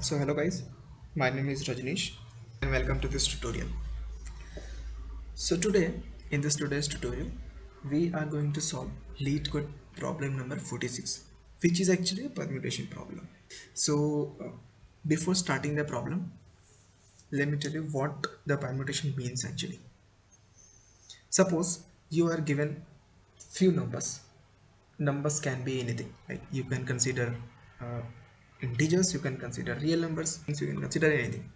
So hello guys, my name is Rajneesh and welcome to this tutorial. So today, in this today's tutorial, we are going to solve lead code problem number 46, which is actually a permutation problem. So before starting the problem, let me tell you what the permutation means actually. Suppose you are given few numbers. Numbers can be anything, like you can consider uh, integers, you can consider real numbers, you can consider anything.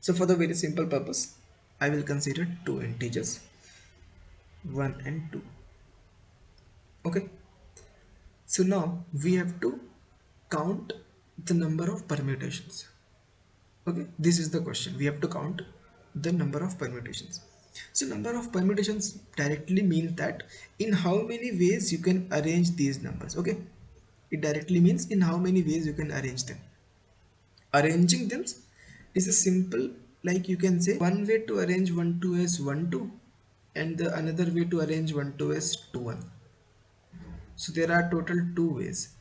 So for the very simple purpose, I will consider two integers, 1 and 2. Okay. So now we have to count the number of permutations. Okay. This is the question. We have to count the number of permutations. So number of permutations directly means that in how many ways you can arrange these numbers. Okay. It directly means in how many ways you can arrange them. Arranging them is a simple, like you can say one way to arrange 1 2 as 1 2 and the another way to arrange 1 2 as 2 1. So there are total two ways.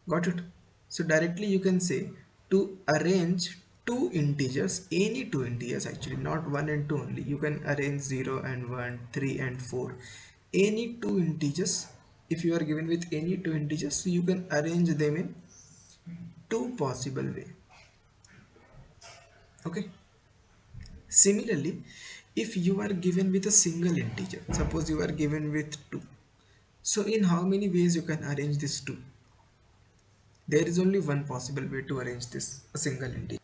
Got it? So directly you can say to arrange two integers, any two integers actually, not 1 and 2 only. You can arrange 0 and 1, 3 and 4. Any two integers, if you are given with any two integers, so you can arrange them in two possible way. Okay. Similarly, if you are given with a single integer, suppose you are given with 2. So in how many ways you can arrange this 2? There is only one possible way to arrange this, a single integer.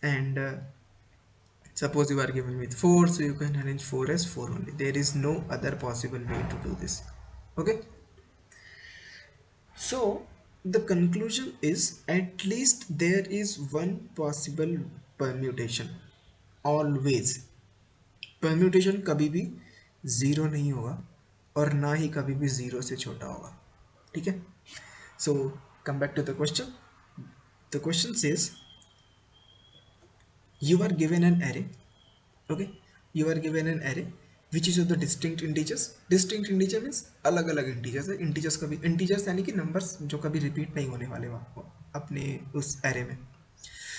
And suppose you are given with 4, so you can arrange 4 as 4 only. There is no other possible way to do this. Okay. So the conclusion is at least there is one possible permutation. Always. Permutation कभी भी zero नहीं होगा और ना ही कभी भी zero से छोटा होगा. ठीक है. So come back to the question. The question says you are given an array. Okay, you are given an array which is of the distinct integers. Distinct integer means अलग अलग integers है. Integers कभी integers यानी कि numbers जो कभी repeat नहीं होने वाले वहाँ अपने उस array में.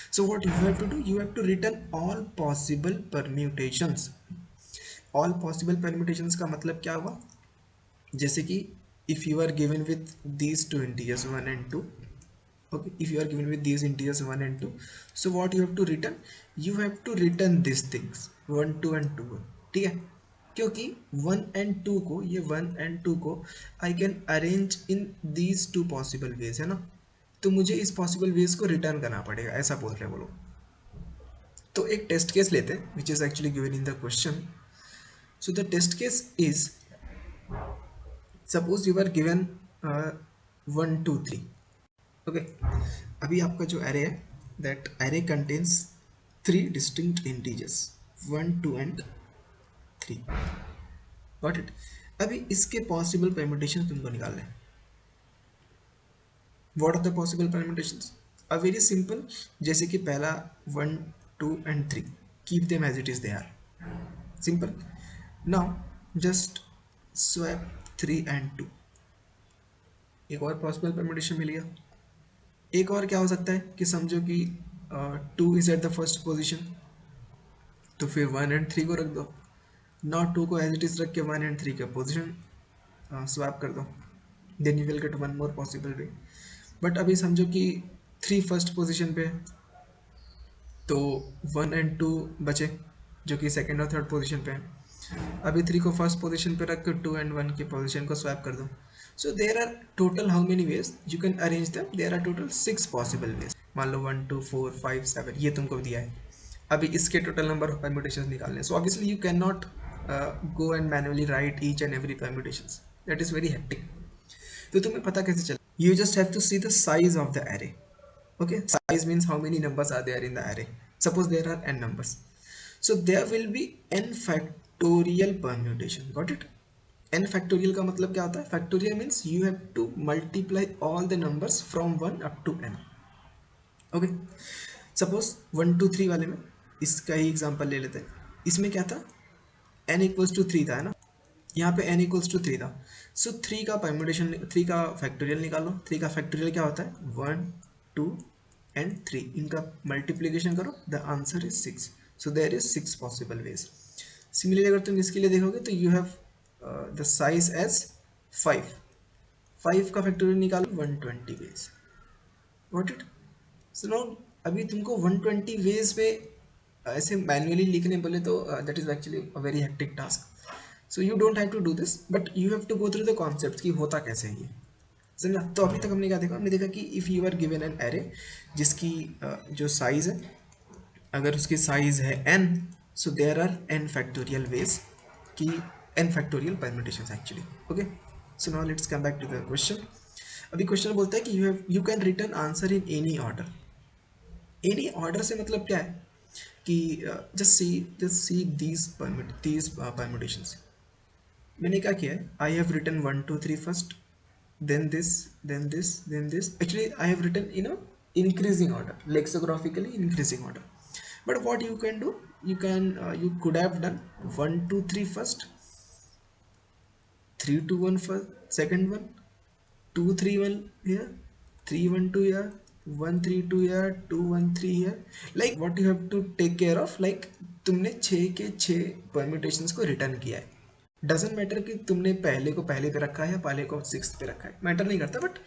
So what you have to do, you have to return all possible permutations. All possible permutations का मतलब क्या हुआ? जैसे कि if you are given with these two integers 1 and 2. Okay, if you are given with these integers 1 and 2, so what you have to return, you have to return these things 1 2 and 2. ठीक है, क्योंकि 1 and 2 को, ये 1 and 2 को I can arrange in these two possible ways है ना. तो मुझे इस possible ways को रिटर्न करना पड़ेगा, ऐसा बोल रहे हैं वो लोग. तो एक टेस्ट केस लेते हैं which is actually given in the question. So the test case is, suppose you are given 1 2 3. Okay. अभी आपका जो एरे है, that array contains three distinct integers 1 2 and 3. Got it. अभी इसके पॉसिबल परम्यूटेशन तुमको निकालना है. What are the possible permutations? A very simple, जैसे कि पहला 1 2 and 3, keep them as it is they are. Simple. Now just swap 3 and 2. एक और पॉसिबल परम्यूटेशन मिल गया. एक और क्या हो सकता है कि समझो कि 2 is at the first position, तो फिर 1 एंड 3 को रख दो. नॉट 2 को एज इट इज रख के 1 एंड 3 का पोजीशन स्वैप कर दो. Then you will get one more possible way. But अभी समझो कि 3 फर्स्ट पोजीशन पे है, तो 1 एंड 2 बचे जो कि सेकंड और थर्ड पोजीशन पे है. अभी 3 को फर्स्ट पोजीशन पे रख कर 2 एंड 1 की पोजीशन को स्वैप कर दो. So there are total how many ways you can arrange them? There are total 6 possible ways. मान लो 1 2 4 5 7 ये तुमको दिया है. अभी इसके टोटल नंबर ऑफ परम्यूटेशंस निकालने. So obviously you can not go and manually write each and every permutations. That is very hectic. तो तुम्हें पता कैसे चले? You just have to see the size of the array. Okay, size means how many numbers are there in the array. Suppose there are n numbers, so there will be n factorial permutation. Got it? n factorial का मतलब क्या होता है? Factorial means you have to multiply all the numbers from 1 up to n. Okay, suppose 1 2 3 वाले में इसका ही example ले लेते हैं. इसमें क्या था? n equals to 3 था, है ना. यहाँ पे n इक्वल्स टू 3 था। सो 3 का परम्यूटेशन, 3 का फैक्टोरियल निकालो। 3 का फैक्टोरियल क्या होता है? 1 2 एंड 3, इनका मल्टीप्लीकेशन करो, the answer is 6। So there is 6 possible ways. Similarly अगर तुम इसके लिए देखोगे तो you have the size as 5। 5 का फैक्टोरियल निकालो, 120 ways. Got it? So no, अभी तुमको 120 वेज पे ऐसे मैन्युअली लिखने बोले तो that is actually a very hectic task. So you don't have to do this, but you have to go through the concept कि होता कैसे है ये। समझा? तो अभी तक हमने क्या देखा? हमने देखा कि if you are given an array जिसकी जो साइज है, अगर उसकी साइज है n, so there are n factorial ways कि n factorial permutations actually. Okay, so now let's come back to the question. अभी क्वेश्चन बोलता है कि you can return answer in any order. Any order से मतलब क्या है कि जस्ट सी दीज परम्यूटेशंस। मैंने क्या किया है? I have written 1 2 3 first, then this, then this, then this. Actually I have written in a increasing order, lexicographically increasing order. But what you can do, you could have done 1 2 3 first, 3 2 1 first, second one, 2 3 1 here, 3 1 2 here, 1 3 2 here, 2 1 3 here. Like what you have to take care of, like तुमने 6 के 6 permutations को return किया है। Doesn't matter कि तुमने पहले को पहले पे रखा है या पहले को सिक्स पे रखा है, मैटर नहीं करता, बट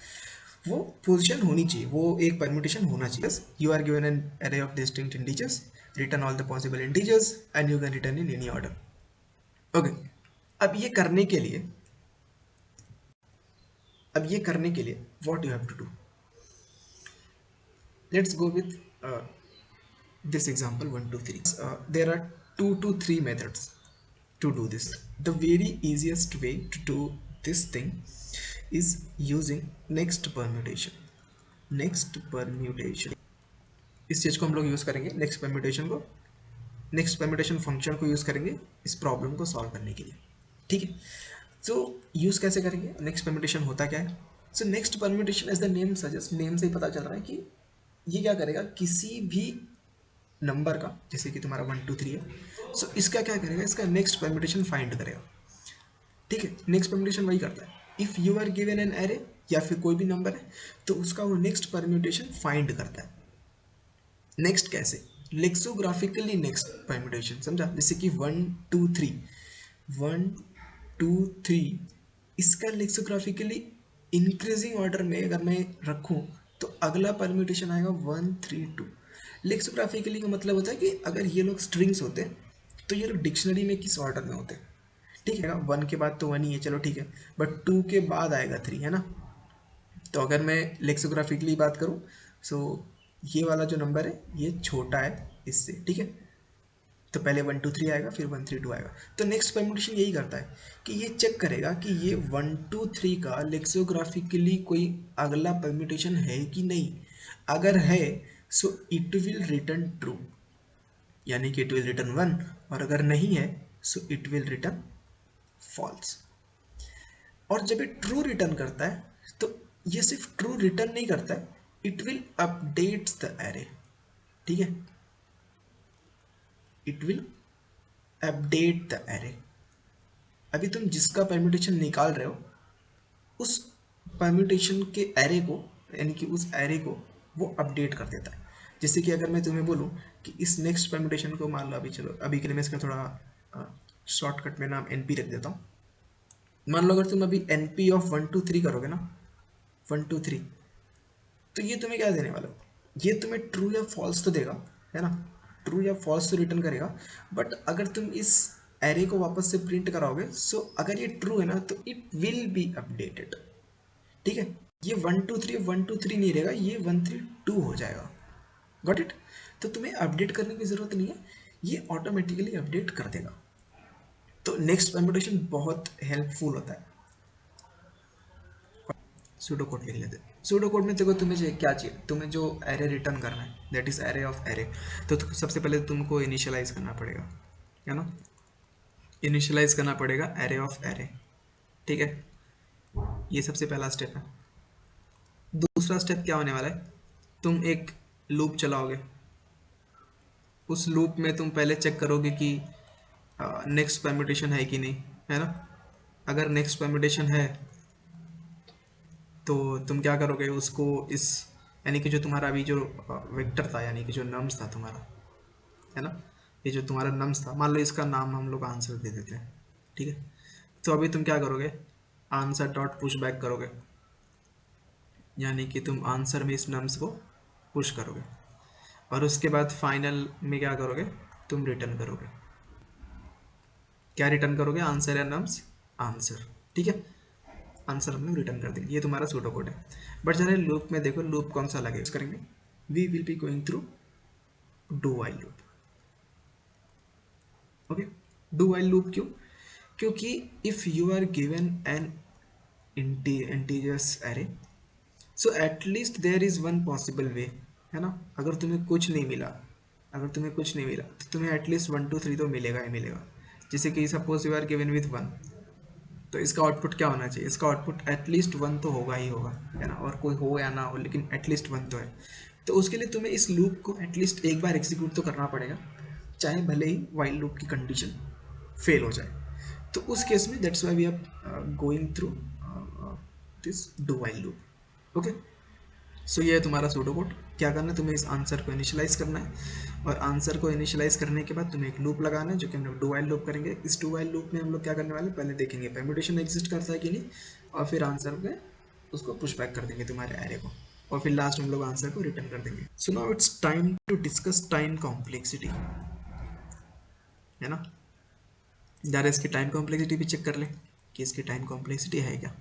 वो पोजीशन होनी चाहिए, वो एक परम्यूटेशन होना चाहिए। You are given an array of distinct integers, return all the possible integers and you can return in any order. Okay, अब ये करने के लिए what you have to do, let's go with this example 1 2 3. There are 2 to 3 methods to do this. The very easiest way to do this thing is using next permutation. Next permutation, इस चीज़ को हम लोग use करेंगे, next permutation को, next permutation function को use करेंगे इस problem को सॉल्व करने के लिए। ठीक है, तो यूज़ कैसे करेंगे? नेक्स्ट परम्यूटेशन होता क्या है? So next permutation as the name suggest, name से ही पता चल रहा है कि ये क्या करेगा, किसी भी नंबर का, जैसे कि तुम्हारा 1 2 3 है, सो इसका क्या करेगा, इसका नेक्स्ट परम्यूटेशन फाइंड करेगा। ठीक है, नेक्स्ट परम्यूटेशन वही करता है। If you are given an array या फिर कोई भी नंबर है तो उसका वो नेक्स्ट परम्यूटेशन फाइंड करता है। नेक्स्ट कैसे? लेक्सोग्राफिकली नेक्स्ट परम्यूटेशन, समझा? जैसे कि 1 2 3, 1 2 3, इसका लेक्सोग्राफिकली इंक्रीजिंग ऑर्डर में अगर मैं रखूं तो अगला परम्यूटेशन आएगा 1 3 2। लेक्सोग्राफिकली का मतलब होता है कि अगर ये लोग स्ट्रिंग्स होते तो ये लोग डिक्शनरी में किस ऑर्डर में होते। ठीक है, 1 के बाद तो 1 ही है, चलो ठीक है, बट 2 के बाद आएगा 3, है ना? तो अगर मैं लेक्सोग्राफिकली बात करूं, सो ये वाला जो नंबर है ये छोटा है इससे। ठीक है, तो पहले 1 2 3 आएगा, फिर 1 3 2 आएगा। तो नेक्स्ट परम्यूटेशन यही करता है कि ये चेक करेगा कि ये 1 2 3 का लेक्सोग्राफिकली कोई अगला परम्यूटेशन है कि नहीं। अगर है so it will return true, यानी कि इट विल रिटर्न 1, और अगर नहीं है so it will return false. और जब ये ट्रू रिटर्न करता है तो ये सिर्फ ट्रू रिटर्न नहीं करता है, it will updates the array. ठीक है, it will update the array. अभी तुम जिसका परम्यूटेशन निकाल रहे हो उस परम्यूटेशन के एरे को, यानी कि उस एरे को वो अपडेट कर देता है। जैसे कि अगर मैं तुम्हें बोलूँ कि इस नेक्स्ट परम्यूटेशन को मान लो, अभी चलो अभी के लिए मैं इसका थोड़ा शॉर्टकट में नाम NP रख देता हूँ। मान लो अगर तुम अभी NP ऑफ 1 2 3 करोगे ना, 1 2 3, तो ये तुम्हें क्या देने वाला है? ये तुम्हें ट्रू या फॉल्स तो देगा, है ना? ट्रू या फॉल्स तो रिटर्न करेगा। बट अगर तुम इस एरे को वापस से प्रिंट कराओगे, सो अगर ये ट्रू है ना तो इट विल बी अपडेटेड। ठीक है, ये 1 2 3 1 2 3 नहीं रहेगा, ये 1 3 2 हो जाएगा। Got it? तो तुम्हें अपडेट करने की जरूरत नहीं है, ये ऑटोमेटिकली अपडेट कर देगा। तो नेक्स्ट परम्यूटेशन बहुत हेल्पफुल होता है। सूडो कोड लिख लेते हैं। सूडो कोड में देखो तुम्हें क्या चाहिए, तुम्हें जो एरे रिटर्न करना है that is array of array. तो सबसे पहले तुमको इनिशियलाइज करना पड़ेगा, है ना? इनिशियलाइज करना पड़ेगा एरे ऑफ एरे। ठीक है, ये सबसे पहला स्टेप है। दूसरा स्टेप क्या होने वाला है, तुम एक लूप चलाओगे। उस लूप में तुम पहले चेक करोगे कि नेक्स्ट परम्यूटेशन है कि नहीं, है ना? अगर नेक्स्ट परम्यूटेशन है तो तुम क्या करोगे उसको, इस यानी कि जो तुम्हारा अभी जो वेक्टर था, यानी कि जो नम्स था तुम्हारा, है ना, ये जो तुम्हारा नम्स था, मान लो इसका नाम हम लोग आंसर दे देते हैं, ठीक है। तो अभी तुम क्या करोगे, आंसर डॉट पुश बैक करोगे, यानी कि तुम आंसर में इस नम्स को पुश करोगे, और उसके बाद फाइनल में क्या करोगे, तुम रिटर्न करोगे। क्या रिटर्न करोगे, आंसर या नम्स, आंसर, ठीक है। आंसर हम लोग रिटर्न कर देंगे, ये तुम्हारा सूडो कोड है। बट जरा लूप में देखो, लूप कौन सा लगेगा करेंगे, we will be going through do while loop. Okay, do while loop क्यों, क्योंकि if you are given an integers array, so at least there is one possible way, है ना। अगर तुम्हें कुछ नहीं मिला, अगर तुम्हें कुछ नहीं मिला तो तुम्हें एटलीस्ट 1 2 3 तो मिलेगा ही मिलेगा। जैसे कि suppose you are given with 1, तो इसका आउटपुट क्या होना चाहिए, इसका आउटपुट एटलीस्ट 1 तो होगा ही होगा, है ना, और कोई हो या ना हो लेकिन एटलीस्ट 1 तो है। तो उसके लिए तुम्हें इस लूप को एटलीस्ट एक बार एग्जीक्यूट तो करना पड़ेगा, चाहे भले ही वाइल लूप की कंडीशन फेल हो जाए। तो उस केस में that's why we are going through this do while loop. Okay, so ये है तुम्हारा सूडो कोड। क्या करना है, तुम्हें इस आंसर को इनिशियलाइज करना है, और आंसर को इनिशियलाइज करने के बाद तुम्हें एक लूप लगाना है जो कि हम लोग डू वाइल लूप करेंगे। इस डू वाइल लूप में हम लोग क्या करने वाले, पहले देखेंगे परम्यूटेशन एग्जिस्ट करता है कि नहीं, और फिर आंसर में उसको पुश बैक कर देंगे तुम्हारे एरे को, और फिर लास्ट हम लोग आंसर को रिटर्न कर देंगे। So now it's time to discuss time complexity, है ना। जरा इसकी टाइम कॉम्प्लेक्सिटी भी चेक कर ले कि इसकी टाइम कॉम्प्लेक्सिटी है क्या।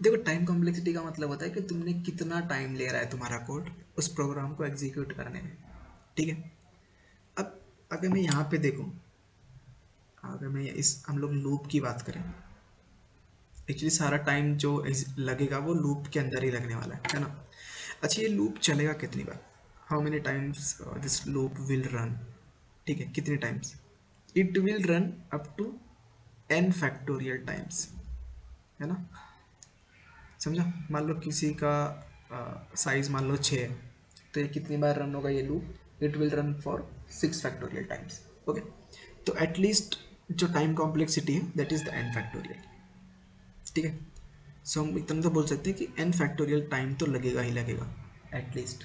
देखो, टाइम कॉम्प्लेक्सिटी का मतलब होता है कि तुमने कितना टाइम ले रहा है तुम्हारा कोड उस प्रोग्राम को एग्जीक्यूट करने में, ठीक है। अब अगर मैं यहाँ पे देखूँ, अगर मैं इस हम लोग लूप की बात करें, एक्चुअली सारा टाइम जो लगेगा वो लूप के अंदर ही लगने वाला है ना। अच्छा, ये लूप चलेगा कितनी बार, how many times this loop will run, ठीक है, कितने times, it will run up to n factorial times, है ना। समझा, मान लो किसी का साइज मान लो 6 है, तो ये कितनी बार रन होगा ये loop, it will run for 6 factorial times. Okay, तो एटलीस्ट जो टाइम कॉम्प्लेक्सिटी है that is the n factorial, ठीक है। सो हम इतना तो बोल सकते हैं कि n फैक्टोरियल टाइम तो लगेगा ही लगेगा एटलीस्ट।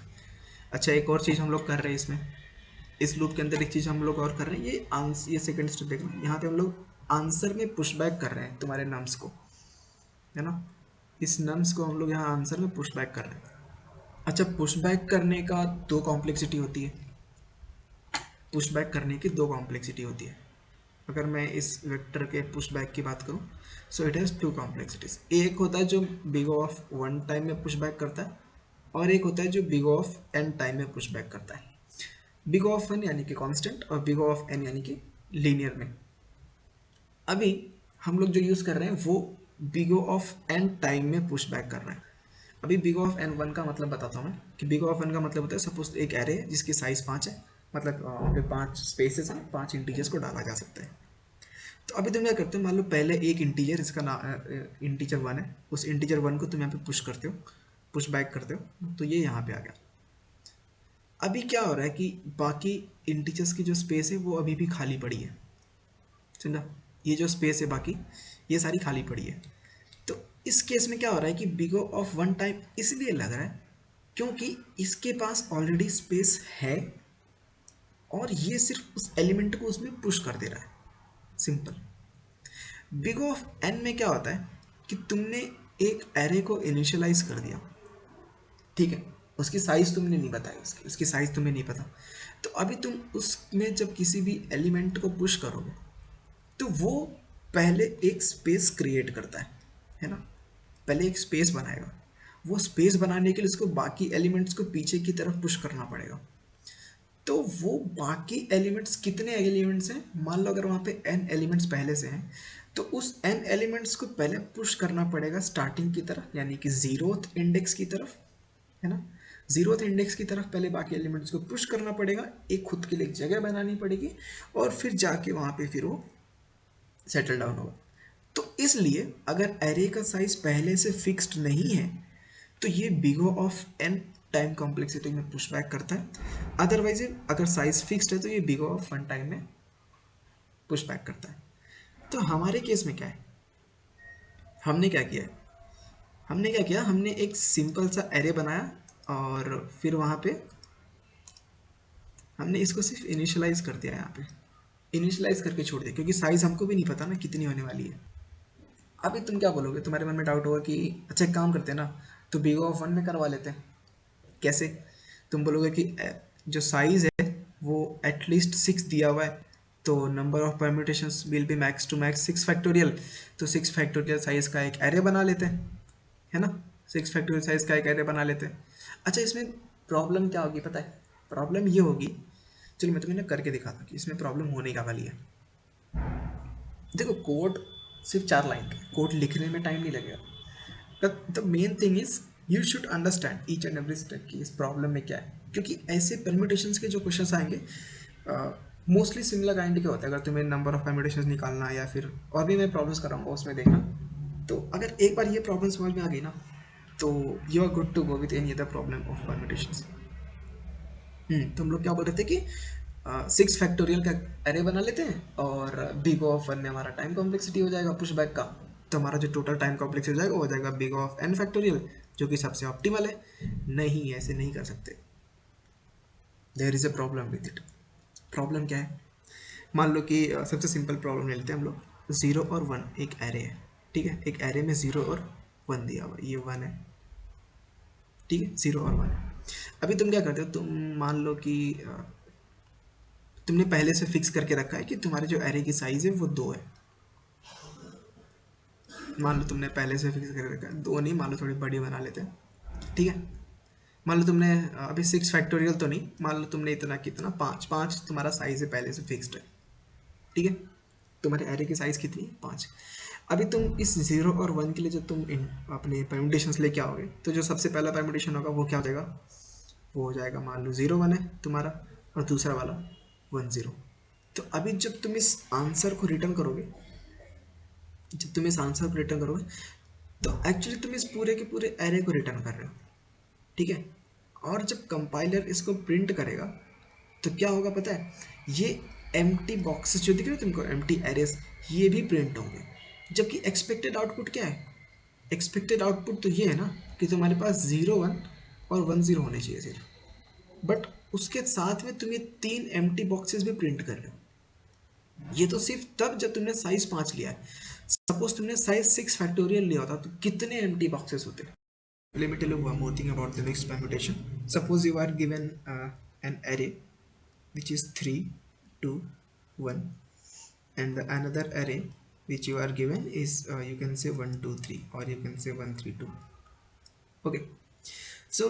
अच्छा, एक और चीज़ हम लोग कर रहे हैं इसमें, इस लूप के अंदर एक चीज़ हम लोग और कर रहे हैं, ये आंसर, ये सेकंड स्टेप देखना, यहाँ पे हम लोग आंसर में पुश बैक कर रहे हैं तुम्हारे नम्स को, है ना। इस नम्स को हम लोग यहाँ आंसर में पुश बैक कर रहे हैं। अच्छा, पुश बैक करने का दो कॉम्प्लेक्सिटी होती है, पुश बैक करने की दो कॉम्प्लेक्सिटी होती है। अगर मैं इस वेक्टर के पुश बैक की बात करूँ, so it has two complexities. एक होता है जो बिग ऑफ 1 टाइम में पुश बैक करता है, और एक होता है जो बिग ऑफ n टाइम में पुश बैक करता है। बिग ऑफ n यानी कि कांस्टेंट, और बिग ऑफ n यानी कि लीनियर में। अभी हम लोग जो यूज़ कर रहे हैं वो बिग ऑफ n टाइम में पुश बैक कर रहे हैं। अभी बिग ऑफ एन वन का मतलब बताता हूँ मैं, कि बिग ऑफ एन का मतलब होता है सपोज एक एरे है जिसकी साइज 5 है, मतलब वहाँ पे 5 स्पेसेस हैं, 5 इंटीजर्स को डाला जा सकता है। तो अभी तुम क्या करते हो, मान लो पहले एक इंटीजर, इसका नाम इंटीजर 1 है, उस इंटीजर 1 को तुम यहाँ पे पुश करते हो, पुश बैक करते हो, तो ये यहाँ पे आ गया। अभी क्या हो रहा है कि बाकी इंटीजर्स की जो स्पेस है वो अभी भी खाली पड़ी है, समझा। ये जो स्पेस है बाकी, ये सारी खाली पड़ी है। तो इस केस में क्या हो रहा है कि बिग ऑफ 1 टाइम इसलिए लग रहा है क्योंकि इसके पास ऑलरेडी स्पेस है, और ये सिर्फ उस एलिमेंट को उसमें पुश कर दे रहा है, सिंपल। बिग ऑफ एन में क्या होता है कि तुमने एक एरे को इनिशियलाइज कर दिया, ठीक है, उसकी साइज तुमने नहीं बताई, उसकी साइज तुम्हें नहीं पता। तो अभी तुम उसमें जब किसी भी एलिमेंट को पुश करोगे तो वो पहले एक स्पेस क्रिएट करता है ना, पहले एक स्पेस बनाएगा। वो स्पेस बनाने के लिए उसको बाकी एलिमेंट्स को पीछे की तरफ पुश करना पड़ेगा। तो वो बाकी एलिमेंट्स कितने एलिमेंट्स हैं, मान लो अगर वहाँ पे n एलिमेंट्स पहले से हैं, तो उस n एलिमेंट्स को पहले पुश करना पड़ेगा स्टार्टिंग की तरफ, यानी कि जीरोथ इंडेक्स की तरफ, है ना। जीरोथ इंडेक्स की तरफ पहले बाकी एलिमेंट्स को पुश करना पड़ेगा, एक खुद के लिए एक जगह बनानी पड़ेगी, और फिर जाके वहाँ पे फिर वो सेटल डाउन होगा। तो इसलिए अगर एरे का साइज पहले से फिक्स्ड नहीं है तो ये big O of n time complexity में पुश बैक करता है। अदरवाइज अगर साइज फिक्स्ड है तो ये बिग O ऑफ 1 टाइम में पुश बैक करता है। तो हमारे केस में क्या है, हमने क्या किया हमने एक सिंपल सा एरे बनाया और फिर वहाँ पे हमने इसको सिर्फ इनिशियलाइज कर दिया यहाँ पे, इनिशियलाइज करके छोड़ दिया क्योंकि साइज हमको भी नहीं पता ना कितनी होने वाली है। अभी तुम क्या बोलोगे, तुम्हारे मन में डाउट होगा कि अच्छा एक काम करते हैं ना, तो बिग ऑफ वन में करवा लेते हैं। कैसे? तुम बोलोगे कि जो साइज है वो एटलीस्ट 6 दिया हुआ है, तो number of permutations will be max to max 6 factorial, तो 6 फैक्टोरियल साइज का एक एरे बना लेते हैं, है ना? 6 फैक्टोरियल साइज का एक एरे बना लेते हैं। अच्छा इसमें प्रॉब्लम क्या होगी पता है? प्रॉब्लम ये होगी, चलो मैं तुम्हें ना करके दिखाता हूँ कि इसमें प्रॉब्लम होने का वाली है। देखो कोड सिर्फ 4 लाइन का है, कोड लिखने में टाइम नहीं लगेगा। The main thing is you should understand each and every step कि इस प्रॉब्लम में क्या है, क्योंकि ऐसे परम्यूटेशंस के जो क्वेश्चंस आएंगे मोस्टली सिमिलर काइंड के होते हैं। अगर तुम्हें नंबर ऑफ परम्यूटेशंस निकालना है या फिर और भी मैं प्रॉब्लम्स कराऊंगा उसमें देखना, तो अगर एक बार ये प्रॉब्लम समझ में आ गई ना, तो you are good to go with any other problem of permutations. तो हम लोग क्या बोल रहे थे कि 6 फैक्टोरियल का एरे बना लेते हैं और बिग ऑफ वन में हमारा टाइम कॉम्प्लेक्सिटी हो जाएगा पुश बैक का, तो हमारा जो टोटल टाइम कॉम्प्लेक्सिटी हो जाएगा वो हो जाएगा बिग ऑफ एन फैक्टोरियल, जो कि सबसे ऑप्टिमल है। नहीं, ऐसे नहीं कर सकते, there is a problem with it. Problem क्या है? मान लो कि सबसे सिंपल प्रॉब्लम ले लेते हैं हम लोग, 0 और 1 एक एरे है, ठीक है? एक एरे में 0 और 1 दिया हुआ, ये 1 है, ठीक है? 0 और 1 है। अभी तुम क्या करते हो, तुम मान लो कि तुमने पहले से फिक्स करके रखा है कि तुम्हारे जो एरे की साइज है वो 2 है। मान लो तुमने पहले से फिक्स करके रखा है, 2 नहीं, मान लो थोड़ी बड़ी बना लेते हैं, ठीक है? मान लो तुमने अभी 6 फैक्टोरियल तो नहीं, मान लो तुमने इतना कितना 5 5 तुम्हारा साइज है पहले से फिक्स्ड है, ठीक है? तुम्हारे एरे की साइज कितनी है? 5। अभी तुम इस 0 और 1 के लिए जब तुम अपने परम्यूटेशंस लेके आओगे, तो जो सबसे पहला परम्यूटेशन होगा वो क्या हो जाएगा? वो हो जाएगा, मान लो 0 1 है तुम्हारा और दूसरा वाला 1 0। तो अभी जब तुम इस आंसर को रिटर्न करोगे, जब तुम इस आंसर को रिटर्न करोगे, तो एक्चुअली तुम इस पूरे के पूरे एरे को रिटर्न कर रहे हो, ठीक है? और जब कंपाइलर इसको प्रिंट करेगा तो क्या होगा पता है? ये एम्प्टी बॉक्सेस जो दिख रहे हैं तुमको, एम्प्टी एरेस, ये भी प्रिंट होंगे। जबकि एक्सपेक्टेड आउटपुट क्या है? एक्सपेक्टेड आउटपुट तो ये है ना कि तुम्हारे पास 0 1 और 1 0 होने चाहिए सिर्फ, बट उसके साथ में तुम ये 3 एम्प्टी बॉक्सेस भी प्रिंट कर रहे हो। ये तो सिर्फ तब जब तुमने साइज 5 लिया है। सपोज तुमने साइज 6 फैक्टोरियल लिया होता तो कितने एम्प्टी बॉक्सेस होते? Let me tell you one more thing about the next permutation. Suppose you are given an array which is 3 2 1, and the another array which you are given is you can say 1 2 3, or you can say 1 3 2. Okay, so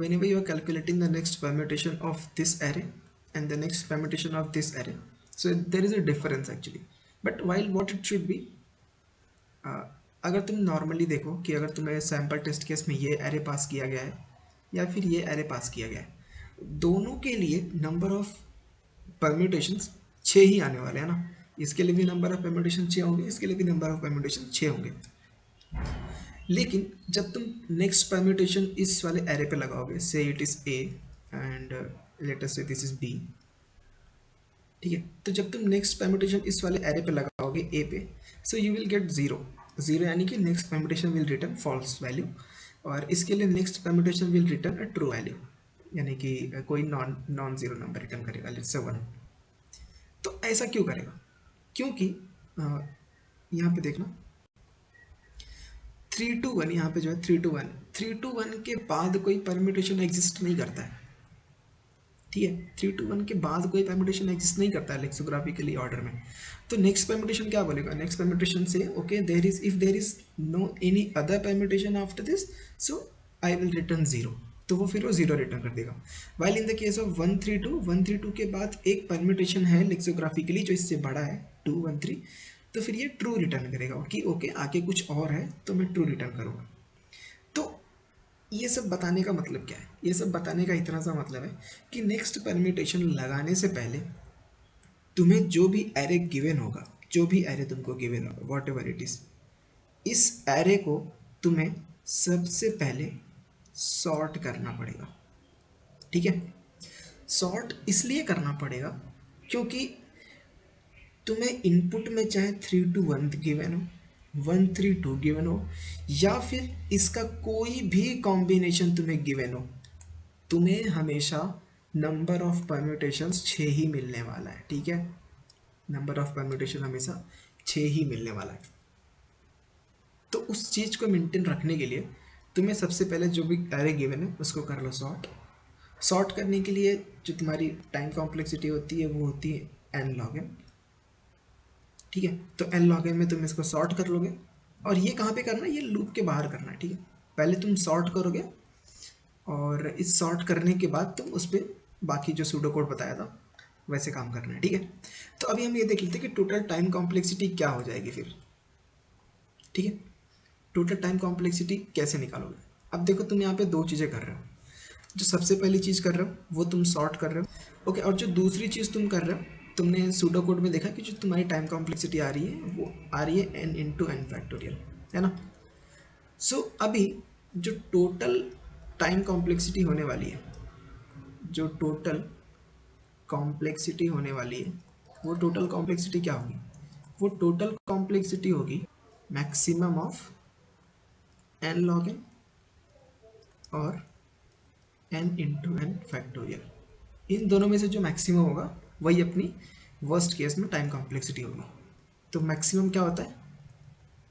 whenever you are calculating the next permutation of this array and the next permutation of this array, so there is a difference actually, but while what it should be, अगर तुम normally देखो कि अगर तुम्हें sample test case में ये array पास किया गया है या फिर ये एरे पास किया गया है, दोनों के लिए नंबर ऑफ परम्यूटेशंस 6 ही आने वाले हैं ना। इसके लिए भी नंबर ऑफ परम्यूटेशन 6 होंगे, इसके लिए भी नंबर ऑफ परम्यूटेशन 6 होंगे। लेकिन जब तुम नेक्स्ट परम्यूटेशन इस वाले एरे पे लगाओगे, से it is A and let us से दिस इज बी, ठीक है? तो जब तुम नेक्स्ट परम्यूटेशन इस वाले एरे पे लगाओगे ए पे, सो यू विल गेट 0 0, यानी कि next permutation will return false value, और इसके लिए next permutation will return a true value, यानी कि कोई non non zero number return करेगा, लेट्स से 1। तो ऐसा क्यों करेगा? क्योंकि यहाँ पे देखना 3 to 1, यहाँ पे जो है 3 to 1 के बाद कोई परम्यूटेशन एग्जिस्ट नहीं करता है, ठीक है? 3 to 1 के बाद कोई परम्यूटेशन एग्जिस्ट नहीं करता है लेक्सिकोग्राफिकली ऑर्डर में। तो नेक्स्ट परम्यूटेशन क्या बोलेगा? नेक्स्ट परम्यूटेशन से okay there is, if there is no any other permutation after this, so I will return 0, तो वो फिर वो 0 रिटर्न कर देगा। While in the case of 132 के बाद एक परम्यूटेशन है लेक्सियोग्राफिकली जो इससे बड़ा है 213, तो फिर ये ट्रू रिटर्न करेगा कि ओके आगे कुछ और है तो मैं ट्रू रिटर्न करूँगा। तो ये सब बताने का मतलब क्या है? ये सब बताने का इतना सा मतलब है कि नेक्स्ट परम्यूटेशन लगाने से पहले तुम्हें जो भी एरे गिवन होगा, जो भी एरे तुमको गिवन होगा वॉट एवर इट इज, इस एरे को तुम्हें सबसे पहले सॉर्ट करना पड़ेगा, ठीक है? सॉर्ट इसलिए करना पड़ेगा क्योंकि तुम्हें इनपुट में चाहे 3 to 1 गिवन हो, 132 गिवन हो, या फिर इसका कोई भी कॉम्बिनेशन तुम्हें गिवन हो, तुम्हें हमेशा नंबर ऑफ परम्यूटेशंस 6 ही मिलने वाला है। ठीक है, नंबर ऑफ परम्यूटेशन हमेशा 6 ही मिलने वाला है। तो उस चीज़ को मेंटेन रखने के लिए तुम्हें सबसे पहले जो भी एरे गिवन है उसको कर लो सॉर्ट। सॉर्ट करने के लिए जो तुम्हारी टाइम कॉम्प्लेक्सिटी होती है वो होती है n log n। ठीक है, तो n log n में तुम इसको सॉर्ट कर लोगे, और ये कहाँ पे करना है, ये लूप के बाहर करना है। ठीक है, पहले तुम सॉर्ट करोगे और इस सॉर्ट करने के बाद तुम उस पर बाकी जो सूडो कोड बताया था वैसे काम करना है। ठीक है, तो अभी हम ये देख लेते हैं कि टोटल टाइम कॉम्प्लेक्सिटी क्या हो जाएगी फिर। ठीक है, टोटल टाइम कॉम्प्लेक्सिटी कैसे निकालोगे। अब देखो तुम यहाँ पे दो चीज़ें कर रहे हो। जो सबसे पहली चीज़ कर रहे हो वो तुम सॉर्ट कर रहे हो, ओके। और जो दूसरी चीज़ तुम कर रहे हो, तुमने सूडो कोड में देखा कि जो तुम्हारी टाइम कॉम्प्लेक्सिटी आ रही है वो आ रही है n इंटू एन फैक्टोरियल, है ना। सो अभी जो टोटल टाइम कॉम्प्लेक्सिटी होने वाली है, जो टोटल कॉम्प्लेक्सिटी होने वाली है, वो टोटल कॉम्प्लेक्सिटी क्या होगी, वो टोटल कॉम्प्लेक्सिटी होगी maximum of n log n और n इंटू एन फैक्टोरियल। इन दोनों में से जो मैक्सिमम होगा वही अपनी वर्स्ट केस में टाइम कॉम्प्लेक्सिटी होगी। तो मैक्सिमम क्या होता है,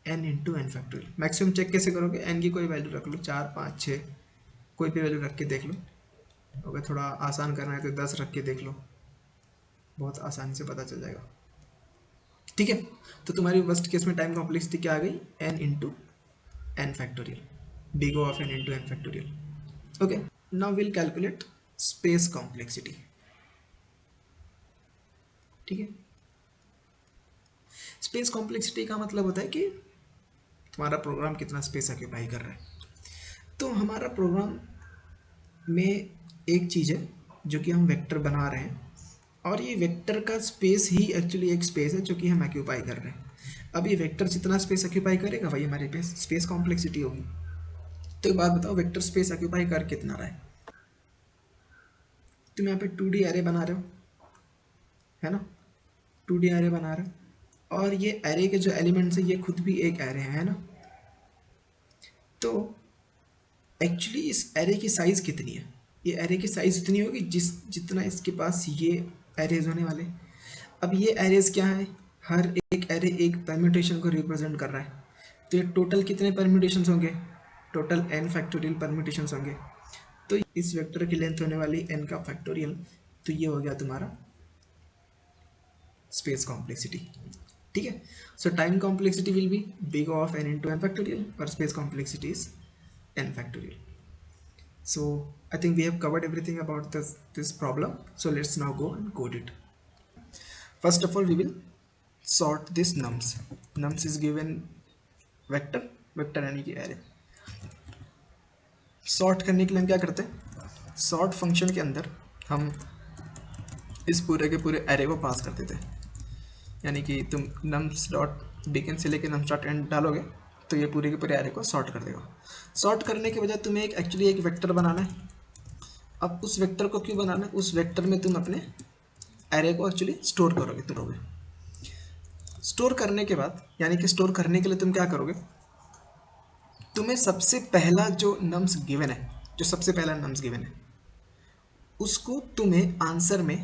n into n factorial. Maximum check कैसे करोगे, n की कोई वैल्यू रख लो, 4 5 6, कोई भी वैल्यू रख के देख लो। अगर थोड़ा आसान करना है तो 10 रख के देख लो, बहुत आसानी से पता चल जाएगा। ठीक है, तो तुम्हारी वर्स्ट केस में टाइम कॉम्प्लेक्सिटी क्या आ गई, n into n factorial, big O of n into n factorial. Okay, now will calculate space complexity. ठीक है, स्पेस कॉम्प्लेक्सिटी का मतलब होता है कि तुम्हारा प्रोग्राम कितना स्पेस ऑक्यूपाई कर रहा है। तो हमारा प्रोग्राम में एक चीज़ है जो कि हम वेक्टर बना रहे हैं, और ये वेक्टर का स्पेस ही एक्चुअली एक स्पेस है जो कि हम ऑक्यूपाई कर रहे हैं। अब ये वेक्टर जितना स्पेस ऑक्यूपाई करेगा वही हमारे पास स्पेस कॉम्प्लेक्सिटी होगी। तो एक बात बताओ, वेक्टर स्पेस ऑक्यूपाई कर कितना रहा है। तुम यहाँ पे 2D एरे बना रहे हो, है ना, 2D एरे बना रहे हो, और ये एरे के जो एलिमेंट्स है ये खुद भी एक एरे है ना। तो एक्चुअली इस एरे की साइज़ कितनी है, ये एरे की साइज़ इतनी होगी जितना इसके पास ये एरेज होने वाले। अब ये एरेज क्या है, हर एक एरे एक परम्यूटेशन को रिप्रेजेंट कर रहा है। तो ये टोटल कितने परम्यूटेशंस होंगे, टोटल n फैक्टोरियल परम्यूटेशंस होंगे। तो इस वेक्टर की लेंथ होने वाली n का फैक्टोरियल, तो ये हो गया तुम्हारा स्पेस कॉम्प्लेक्सिटी। ठीक है, so time complexity will be big O of n into n factorial, और space complexity is n factorial. So I think we have covered everything about this problem. So let's now go and code it. First of all, we will sort this nums. Nums is given vector, vector यानी कि array. Sort करने के लिए हम क्या करते हैं, sort function के अंदर हम इस पूरे के पूरे एरे को पास कर देते हैं। यानी कि तुम nums डॉट बिगिन से लेकर nums डॉट एंड डालोगे तो ये पूरे के पूरे एरे को सॉर्ट कर देगा। सॉर्ट करने के बजाय तुम्हें एक्चुअली एक वेक्टर बनाना है। अब उस वेक्टर को क्यों बनाना है, उस वेक्टर में तुम अपने एरे को एक्चुअली स्टोर करोगे। स्टोर करने के बाद, यानी कि स्टोर करने के लिए तुम क्या करोगे, तुम्हें सबसे पहला जो नम्स गिवन है, जो सबसे पहला नम्स गिवन है उसको तुम्हें आंसर में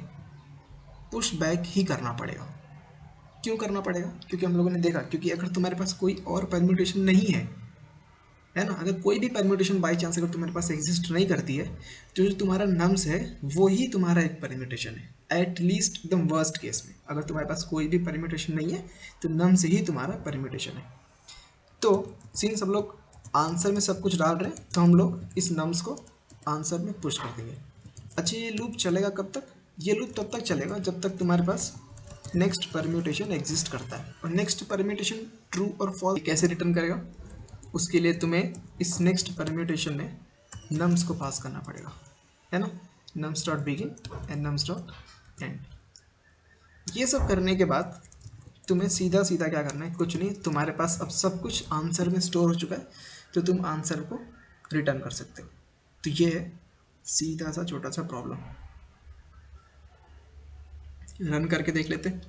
पुश बैक ही करना पड़ेगा। क्यों करना पड़ेगा, क्योंकि हम लोगों ने देखा, क्योंकि अगर तुम्हारे पास कोई और परम्यूटेशन नहीं है ना, अगर कोई भी परम्यूटेशन बाई चांस अगर तुम्हारे पास एग्जिस्ट नहीं करती है, तो जो तुम्हारा नम्स है वो ही तुम्हारा एक परम्यूटेशन है। एट लीस्ट एकदम वर्स्ट केस में अगर तुम्हारे पास कोई भी परम्यूटेशन नहीं है तो नम्स ही तुम्हारा परम्यूटेशन है। तो सिंस हम लोग आंसर में सब कुछ डाल रहे हैं तो हम लोग इस नम्स को आंसर में पुश कर देंगे। अच्छा, ये लूप चलेगा कब तक, ये लूप तब तक चलेगा जब तक तुम्हारे पास नेक्स्ट परम्यूटेशन एग्जिस्ट करता है। और नेक्स्ट परम्यूटेशन ट्रू और फॉल्स कैसे रिटर्न करेगा, उसके लिए तुम्हें इस नेक्स्ट परम्यूटेशन में नम्स को पास करना पड़ेगा, है ना, nums dot begin and nums dot and. ये सब करने के बाद तुम्हें सीधा सीधा क्या करना है, कुछ नहीं, तुम्हारे पास अब सब कुछ आंसर में स्टोर हो चुका है, तो तुम आंसर को रिटर्न कर सकते हो। तो ये है सीधा सा छोटा सा प्रॉब्लम, रन करके देख लेते हैं।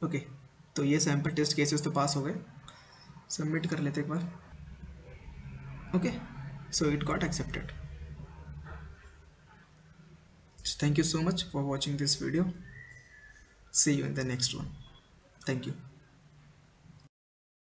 ओके, तो ये सैम्पल टेस्ट केसेस तो पास हो गए, सबमिट कर लेते एक बार। Okay, so it got accepted. So thank you so much for watching this video. See you in the next one. Thank you.